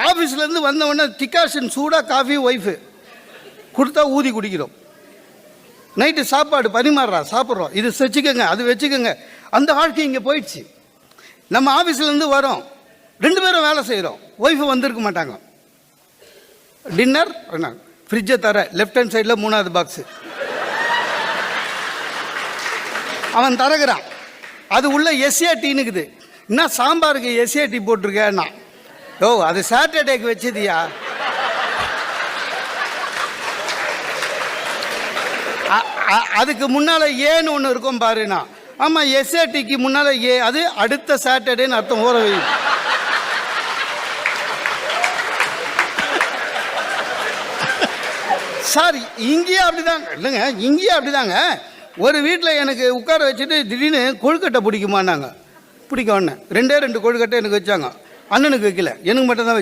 ஆஃபீஸ்லேருந்து வந்தவொடனே டிகாஷன் சூடாக காஃபி ஒய்ஃபு கொடுத்தா ஊதி குடிக்கிறோம். நைட்டு சாப்பாடு பரிமாறுறா, சாப்பிட்றோம், இது வச்சுக்கோங்க அது வச்சுக்கோங்க. அந்த வாழ்க்கை இங்கே போயிடுச்சு. நம்ம ஆஃபீஸ்லேருந்து வரோம், 2 பேரும் வேலை செய்கிறோம், ஒய்ஃபு வந்திருக்க மாட்டாங்க. டின்னர் ஃப்ரிட்ஜை தர லெஃப்ட் ஹேண்ட் சைடில் 3வது பாக்ஸு அவன் தரகிறான். அது உள்ள எஸ்ஏடின்னுக்குது. என்ன சாம்பாருக்கு எஸ்ஏடி போட்டிருக்கேன்னா, ஓ அது சாட்டர்டேக்கு வச்சதியா? அதுக்கு முன்னால் ஏன்னு ஒன்று இருக்கும் பாருண்ணா. ஆமாம், எஸ்ஏடிக்கு முன்னால் ஏ, அது அடுத்த சாட்டர்டேன்னு அர்த்தம். ஊற வை. சார் இங்கேயே அப்படிதாங்க. இல்லைங்க, இங்கேயே அப்படிதாங்க. ஒரு வீட்டில் எனக்கு உட்கார வச்சுட்டு திடீர்னு கொழுக்கட்டை பிடிக்குமான்னாங்க. பிடிக்கும். 2 கொழுக்கட்டை எனக்கு வச்சாங்க. அண்ணனுக்கு வைக்கல, எனக்கு மட்டும் தான் வச்சு.